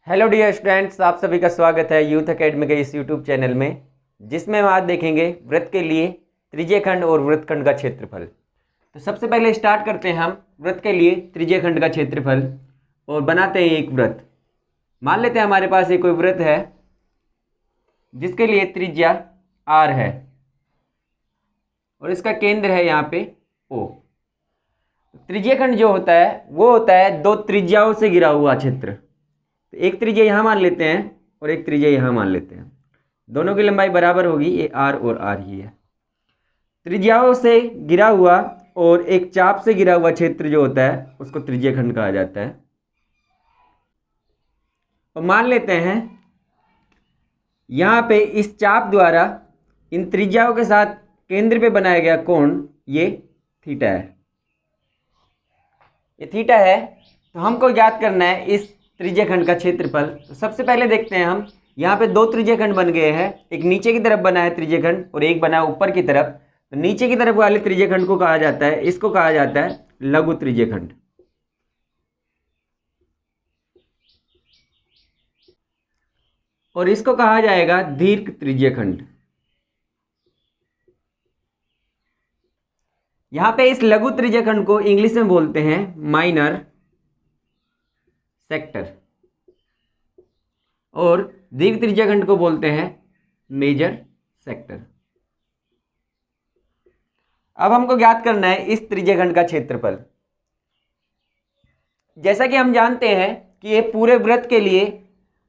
Hello dear students, आप सभी का स्वागत है यूथ एकेडमी के इस यूट्यूब चैनल में, जिसमें हम आज देखेंगे वृत्त के लिए त्रिज्यखंड और वृत्तखंड का क्षेत्रफल। तो सबसे पहले स्टार्ट करते हैं हम वृत्त के लिए त्रिज्यखंड का क्षेत्रफल और बनाते हैं एक वृत्त। मान लेते हैं हमारे पास एक कोई वृत्त है जिसके लिए त्रिज्या r है और इसका केंद्र है यहाँ पे O। त्रिज्यखंड जो होता है वो होता है दो त्रिज्याओं से घिरा हुआ क्षेत्र। तो एक त्रिज्या यहाँ मान लेते हैं और एक त्रिज्या यहाँ मान लेते हैं, दोनों की लंबाई बराबर होगी, ये r और r ही है। त्रिज्याओं से घिरा हुआ और एक चाप से घिरा हुआ क्षेत्र जो होता है उसको त्रिज्यखंड कहा जाता है। और मान लेते हैं यहाँ पे इस चाप द्वारा इन त्रिज्याओं के साथ केंद्र पे बनाया गया कोण ये थीटा है। ये थीटा है, तो हमको ज्ञात करना है इस त्रिज्यखंड का क्षेत्रफल। तो सबसे पहले देखते हैं हम यहाँ पे दो त्रिज्यखंड बन गए हैं, एक नीचे की तरफ बना है त्रिज्यखंड और एक बना है ऊपर की तरफ। तो नीचे की तरफ वाले त्रिज्यखंड को कहा जाता है, इसको कहा जाता है लघु त्रिज्यखंड। और इसको कहा जाएगा दीर्घ त्रिज्यखंड। यहाँ पे इस लघु त्रिज्यखंड को इंग्लिश में बोलते हैं माइनर सेक्टर और दीर्घ त्रिज्यखंड को बोलते हैं मेजर सेक्टर। अब हमको ज्ञात करना है इस त्रिज्यखंड का क्षेत्रफल। जैसा कि हम जानते हैं कि ये पूरे वृत्त के लिए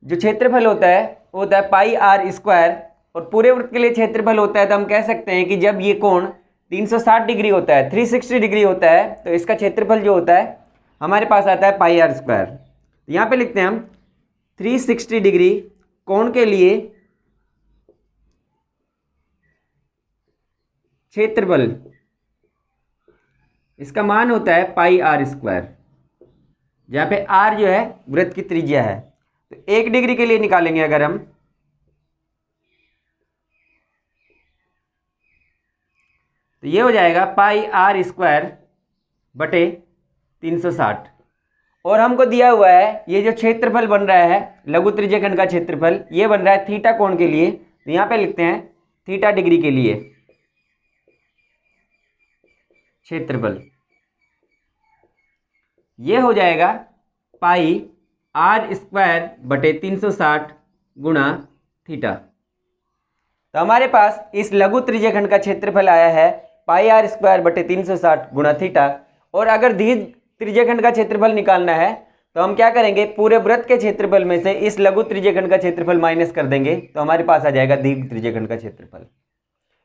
जो क्षेत्रफल होता है वो होता है पाई आर स्क्वायर, और पूरे वृत्त के लिए क्षेत्रफल होता है तो हम कह सकते हैं कि जब ये कोण 360 डिग्री होता है, 360 डिग्री होता है, तो इसका क्षेत्रफल जो होता है हमारे पास आता है पाई आर स्क्वायर। यहाँ पे लिखते हैं हम 360 डिग्री कोण के लिए क्षेत्रफल, इसका मान होता है पाई आर स्क्वायर, जहाँ पे r जो है वृत्त की त्रिज्या है। तो 1 डिग्री के लिए निकालेंगे अगर हम, तो ये हो जाएगा पाई आर स्क्वायर बटे 360। और हमको दिया हुआ है ये जो क्षेत्रफल बन रहा है लघु त्रिज्यखंड का क्षेत्रफल, ये बन रहा है थीटा कोण के लिए। तो यहाँ पे लिखते हैं थीटा डिग्री के लिए क्षेत्रफल, ये हो जाएगा पाई आर स्क्वायर बटे 360 गुणा थीटा। तो हमारे पास इस लघु त्रिज्यखंड का क्षेत्रफल आया है पाई आर स्क्वायर बटे 360 गुणा थीटा। और अगर दीर्घ त्रिज्यखंड का क्षेत्रफल निकालना है तो हम क्या करेंगे, पूरे वृत्त के क्षेत्रफल में से इस लघु त्रिज्यखंड का क्षेत्रफल माइनस कर देंगे, तो हमारे पास आ जाएगा दीर्घ त्रिज्यखंड का क्षेत्रफल।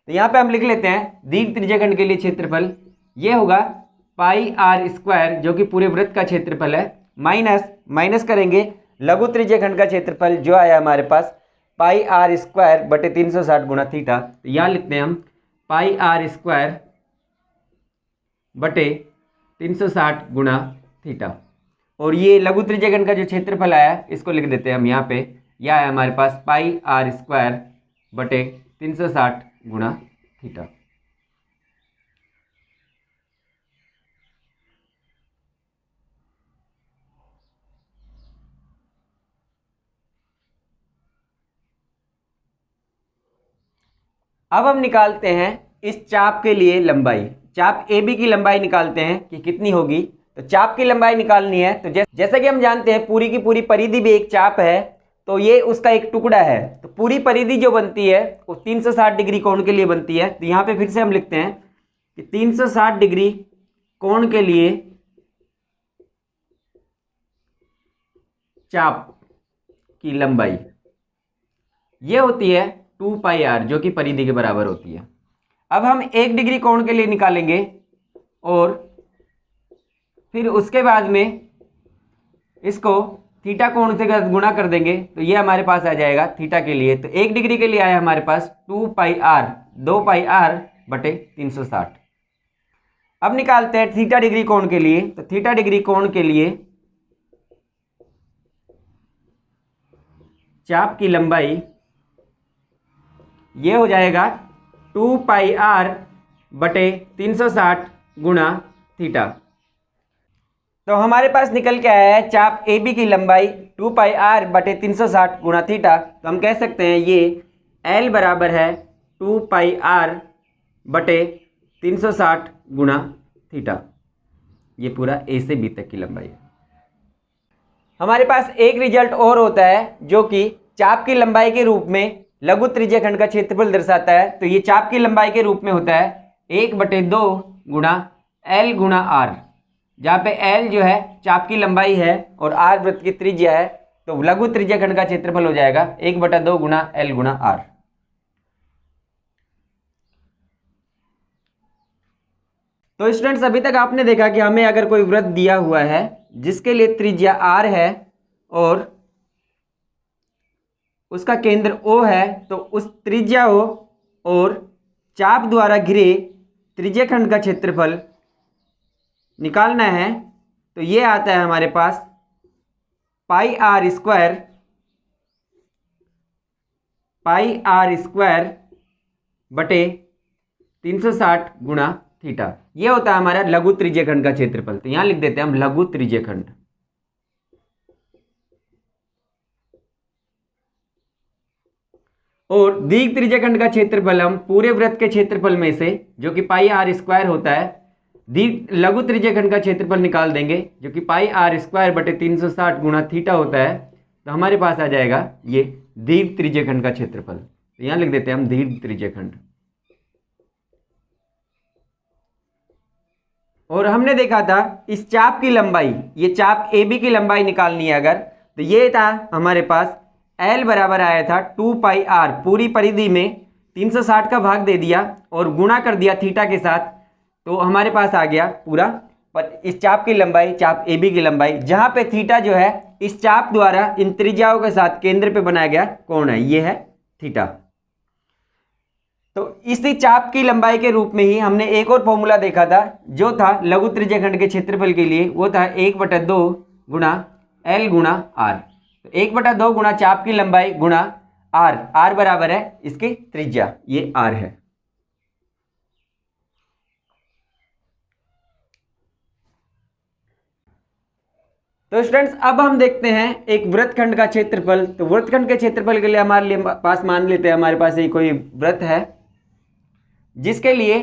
तो यहाँ पे हम लिख लेते हैं दीर्घ त्रिज्यखंड के लिए क्षेत्रफल ये होगा पाई आर स्क्वायर जो कि पूरे वृत्त का क्षेत्रफल है, माइनस करेंगे लघु त्रिज्यखंड का क्षेत्रफल जो आया हमारे पास पाई आर स्क्वायर बटे 360 गुणा थीटा। तो यहाँ लिखते हैं हम पाई आर स्क्वायर बटे 360 गुणा थीटा। और ये लघु त्रिज्यखंड का जो क्षेत्रफल आया इसको लिख देते हैं हम यहाँ पे, यह आया हमारे पास पाई आर स्क्वायर बटे 360 गुणा थीटा। अब हम निकालते हैं इस चाप के लिए लंबाई, चाप ए बी की लंबाई निकालते हैं कि कितनी होगी। तो चाप की लंबाई निकालनी है तो जैसा कि हम जानते हैं पूरी की पूरी परिधि भी एक चाप है, तो ये उसका एक टुकड़ा है। तो पूरी परिधि जो बनती है वो 360 डिग्री कोण के लिए बनती है। तो यहाँ पे फिर से हम लिखते हैं कि 360 डिग्री कोण के लिए चाप की लंबाई ये होती है 2 पाई आर जो कि परिधि के बराबर होती है। अब हम 1 डिग्री कोण के लिए निकालेंगे और फिर उसके बाद में इसको थीटा कोण से गुणा कर देंगे, तो ये हमारे पास आ जाएगा थीटा के लिए। तो 1 डिग्री के लिए आया हमारे पास 2 पाई आर बटे 360। अब निकालते हैं थीटा डिग्री कोण के लिए। तो थीटा डिग्री कोण के लिए चाप की लंबाई ये हो जाएगा 2 पाई आर बटे 360 गुणा थीटा। तो हमारे पास निकल के आया है चाप ए बी की लंबाई 2πr/360 गुणा थीटा। तो हम कह सकते हैं ये L बराबर है 2πr/360 गुणा थीटा। ये पूरा ए से बी तक की लंबाई है। हमारे पास एक रिजल्ट और होता है जो कि चाप की लंबाई के रूप में लघु त्रिज्यखंड का क्षेत्रफल दर्शाता है। तो ये चाप की लंबाई के रूप में होता है 1/2 गुणा L गुणा R, जहाँ पे L जो है चाप की लंबाई है और R वृत्त की त्रिज्या है। तो लघु त्रिज्यखंड का क्षेत्रफल हो जाएगा 1/2 गुणा L गुणा R। तो स्टूडेंट्स, अभी तक आपने देखा कि हमें अगर कोई वृत्त दिया हुआ है जिसके लिए त्रिज्या R है और उसका केंद्र O है, तो उस त्रिज्या O और चाप द्वारा घिरे त्रिज्यखंड का क्षेत्रफल निकालना है। तो ये आता है हमारे पास πr² बटे 360 गुणा थीटा। ये होता है हमारा लघु त्रिज्यखंड का क्षेत्रफल। तो यहां लिख देते हैं हम लघु त्रिज्यखंड। और दीर्घ त्रिज्यखंड का क्षेत्रफल हम पूरे वृत्त के क्षेत्रफल में से, जो कि πr² होता है, दीर्घ लघु त्रिज्यखंड का क्षेत्रफल निकाल देंगे, जो कि πr² बटे 360 गुणा थीटा होता है। तो हमारे पास आ जाएगा ये दीर्घ त्रिज्यखंड का क्षेत्रफल। तो यहां लिख देते हैं हम दीर्घ त्रिज्यखंड। और हमने देखा था इस चाप की लंबाई, ये चाप ए बी की लंबाई निकालनी है अगर, तो ये था हमारे पास L बराबर आया था 2πr, पूरी परिधि में 360 का भाग दे दिया और गुणा कर दिया थीटा के साथ। तो हमारे पास आ गया पूरा पर इस चाप की लंबाई, चाप ए बी की लंबाई, जहां पे थीटा जो है इस चाप द्वारा इन त्रिज्याओं के साथ केंद्र पे बनाया गया कोण है, ये है थीटा। तो इसी चाप की लंबाई के रूप में ही हमने एक और फॉर्मूला देखा था जो था लघु त्रिज्यखंड के क्षेत्रफल के लिए, वो था 1/2 गुणा L गुणा R। तो 1/2 गुणा चाप की लंबाई गुणा R बराबर है इसकी त्रिज्या, ये R है। तो स्टूडेंट्स, अब हम देखते हैं एक वृत्तखंड का क्षेत्रफल। तो वृत्तखंड के क्षेत्रफल के लिए हमारे पास मान लेते हैं हमारे पास ये कोई वृत्त है जिसके लिए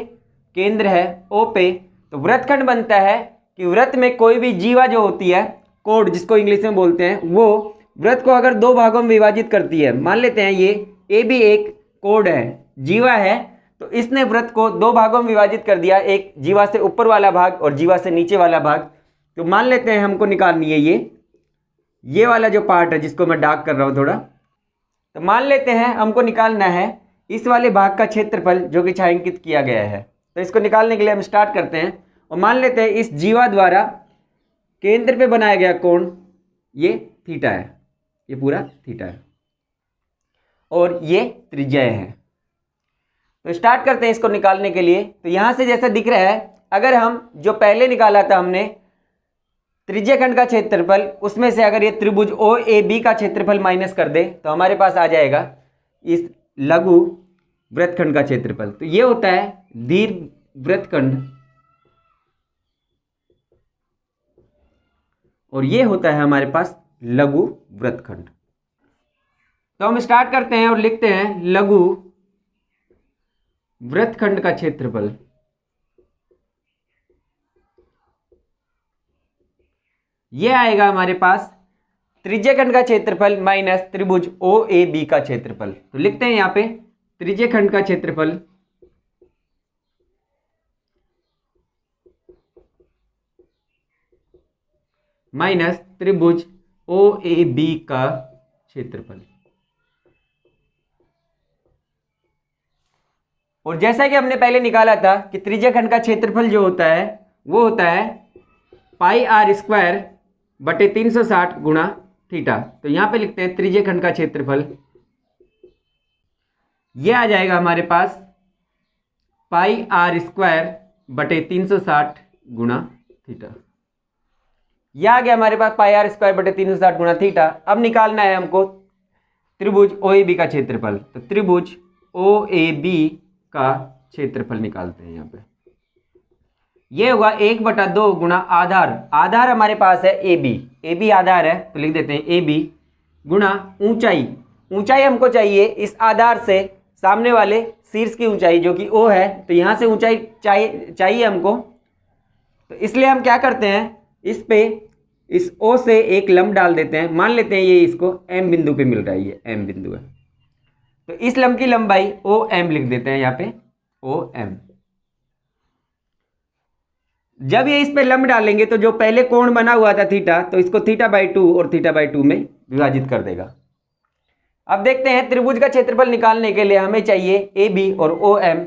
केंद्र है O पे। तो वृत्तखंड बनता है कि वृत्त में कोई भी जीवा जो होती है, कोड जिसको इंग्लिश में बोलते हैं, वो वृत्त को अगर दो भागों में विभाजित करती है। मान लेते हैं ये ए भी एक कोड है, जीवा है, तो इसने वृत्त को दो भागों में विभाजित कर दिया, एक जीवा से ऊपर वाला भाग और जीवा से नीचे वाला भाग। तो मान लेते हैं हमको निकालनी है ये वाला जो पार्ट है जिसको मैं डार्क कर रहा हूँ थोड़ा। तो मान लेते हैं हमको निकालना है इस वाले भाग का क्षेत्रफल जो कि छायांकित किया गया है। तो इसको निकालने के लिए हम स्टार्ट करते हैं और मान लेते हैं इस जीवा द्वारा केंद्र पे बनाया गया कोण ये थीटा है, ये पूरा थीटा है और ये त्रिज्या है। तो स्टार्ट करते हैं इसको निकालने के लिए। तो यहां से जैसा दिख रहा है, अगर हम जो पहले निकाला था हमने त्रिज्यखंड का क्षेत्रफल, उसमें से अगर ये त्रिभुज ओ ए बी का क्षेत्रफल माइनस कर दे तो हमारे पास आ जाएगा इस लघु वृत्तखंड का क्षेत्रफल। तो ये होता है दीर्घ वृत्तखंड और ये होता है हमारे पास लघु वृत्तखंड। तो हम स्टार्ट करते हैं और लिखते हैं लघु वृत्तखंड का क्षेत्रफल। ये आएगा हमारे पास त्रिज्यखंड का क्षेत्रफल माइनस त्रिभुज ओ ए बी का क्षेत्रफल। तो लिखते हैं यहां पे त्रिज्यखंड का क्षेत्रफल माइनस त्रिभुज ओ ए बी का क्षेत्रफल। और जैसा कि हमने पहले निकाला था कि त्रिज्यखंड का क्षेत्रफल जो होता है वो होता है πr² बटे 360 गुणा थीटा। तो यहां पे लिखते हैं त्रिज्यखंड का क्षेत्रफल, ये आ जाएगा हमारे पास πr² बटे 360 गुणा थीटा। यह आ गया हमारे पास πr² बटे 360 गुणा थीटा। अब निकालना है हमको त्रिभुज ओ ए बी का क्षेत्रफल। तो त्रिभुज ओ ए बी का क्षेत्रफल निकालते हैं। यहाँ पे ये होगा 1/2 गुणा आधार, आधार हमारे पास है ए बी, ए बी आधार है तो लिख देते हैं ए बी, गुणा ऊंचाई, ऊंचाई हमको चाहिए इस आधार से सामने वाले शीर्ष की ऊंचाई जो कि ओ है, तो यहाँ से ऊंचाई चाहिए हमको। तो इसलिए हम क्या करते हैं, इस पे इस ओ से एक लंब डाल देते हैं, मान लेते हैं ये इसको एम बिंदु पे मिल रहा है, ये एम बिंदु है, तो इस लंब की लंबाई ओ एम लिख देते हैं यहाँ पे ओ एम। जब ये इस पे लंब डालेंगे तो जो पहले कोण बना हुआ था थीटा, तो इसको θ/2 और θ/2 में विभाजित कर देगा। अब देखते हैं त्रिभुज का क्षेत्रफल निकालने के लिए हमें चाहिए ए बी और ओ एम।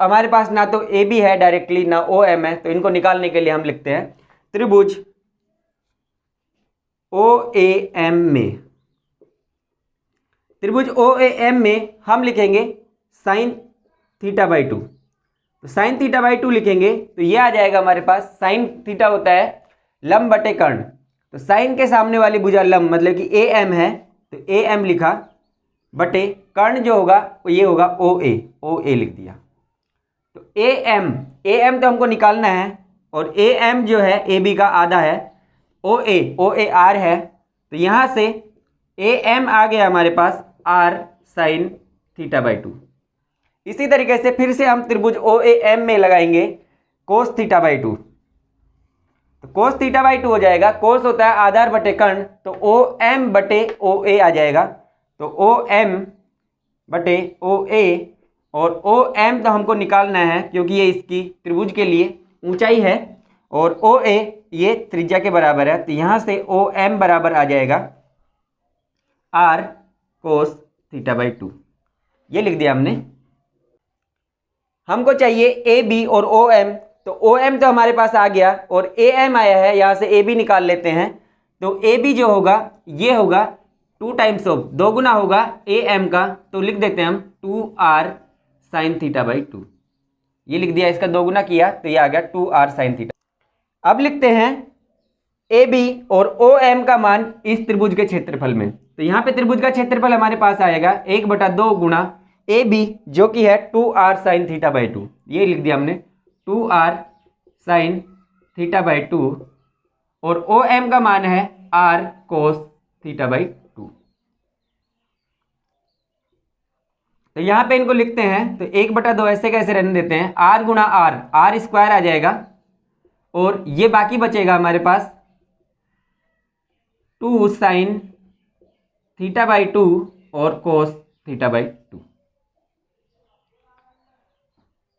हमारे पास ना तो ए बी है डायरेक्टली ना ओ एम है, तो इनको निकालने के लिए हम लिखते हैं त्रिभुज ओ ए एम में, त्रिभुज ओ ए एम में हम लिखेंगे साइन θ/2। तो साइन θ/2 लिखेंगे तो ये आ जाएगा हमारे पास, साइन थीटा होता है लंब बटे कर्ण, तो साइन के सामने वाली भुजा लंब मतलब कि ए एम है, तो ए एम लिखा बटे कर्ण जो होगा वो ये होगा ओ ए लिख दिया। तो ए एम तो हमको निकालना है, और ए एम जो है ए बी का आधा है, ओ ए आर है, तो यहाँ से ए एम आ गया हमारे पास आर साइन θ/2। इसी तरीके से फिर से हम त्रिभुज ओ ए एम में लगाएंगे कोस θ/2, तो कोस θ/2 हो जाएगा, कोस होता है आधार बटे कर्ण, तो ओ एम बटे ओ ए आ जाएगा, तो ओ एम बटे ओ ए, और ओ एम तो हमको निकालना है क्योंकि ये इसकी त्रिभुज के लिए ऊंचाई है, और ओ ए ये त्रिज्या के बराबर है, तो यहाँ से ओ एम बराबर आ जाएगा आर कोस θ/2, ये लिख दिया हमने। हमको चाहिए ए बी और ओ एम, तो ओ एम तो हमारे पास आ गया और ए एम आया है, यहाँ से ए बी निकाल लेते हैं, तो ए बी जो होगा ये होगा 2 टाइम्स ऑफ, 2 गुना होगा ए एम का, तो लिख देते हैं हम 2r साइन θ/2, ये लिख दिया, इसका 2 गुना किया तो ये आ गया 2r साइन θ। अब लिखते हैं ए बी और ओ एम का मान इस त्रिभुज के क्षेत्रफल में, तो यहाँ पे त्रिभुज का क्षेत्रफल हमारे पास आएगा 1/2 गुणा ए बी जो कि है 2r साइन θ/2, ये लिख दिया हमने 2r साइन θ/2, और ओ एम का मान है r कोस θ/2। तो यहाँ पे इनको लिखते हैं, तो 1/2 ऐसे कैसे रहने देते हैं, r गुणा r स्क्वायर आ जाएगा, और ये बाकी बचेगा हमारे पास 2 साइन θ/2 और कोस θ/2।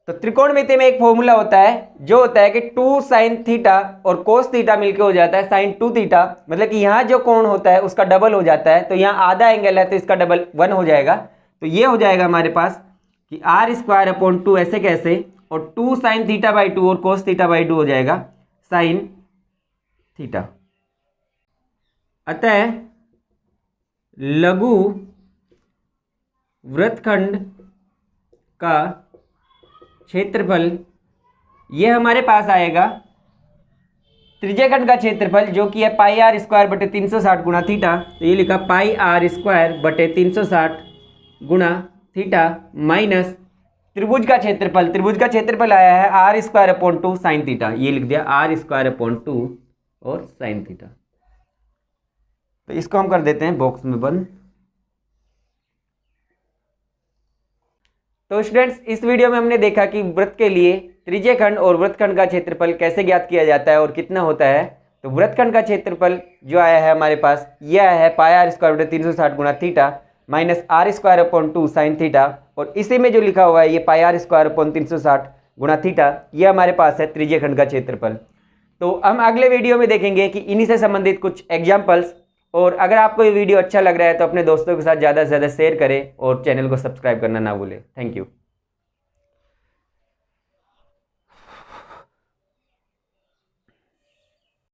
तो त्रिकोणमिति में एक फॉर्मूला होता है जो होता है कि 2 साइन थीटा और कोस थीटा मिलके हो जाता है साइन 2 थीटा, मतलब कि यहाँ जो कोण होता है उसका डबल हो जाता है, तो यहाँ आधा एंगल है तो इसका डबल 1 हो जाएगा, तो ये हो जाएगा हमारे पास कि r²/2 ऐसे कैसे, और 2 साइन θ/2 और कोस θ/2 हो जाएगा साइन थीटा। अतः लघु वृत्तखंड का क्षेत्रफल ये हमारे पास आएगा त्रिज्यखंड का क्षेत्रफल जो कि है πr² बटे 360 गुणा थीटा, तो ये लिखा πr² बटे 360 गुणा थीटा माइनस त्रिभुज का क्षेत्रफल, त्रिभुज का क्षेत्रफल आया है r²/2 साइन थीटा, ये लिख दिया r²/2 और साइन थीटा। तो इसको हम कर देते हैं बॉक्स में बंद। तो स्टूडेंट्स इस वीडियो में हमने देखा कि वृत्त के लिए त्रिज्यखंड और वृत्तखंड का क्षेत्रफल कैसे ज्ञात किया जाता है और कितना होता है। तो वृत्तखंड का क्षेत्रफल जो आया है हमारे पास ये आया है πr² बटे 360 गुणा theta minus r²/2 sine theta, और इसी में जो लिखा हुआ है ये πr² 360 गुणा थीटा, ये हमारे पास है त्रिज्यखंड का क्षेत्रफल। तो हम अगले वीडियो में देखेंगे कि इन्हीं से संबंधित कुछ एग्जाम्पल्स, और अगर आपको ये वीडियो अच्छा लग रहा है तो अपने दोस्तों के साथ ज़्यादा से ज़्यादा शेयर करें और चैनल को सब्सक्राइब करना ना भूलें। Thank you.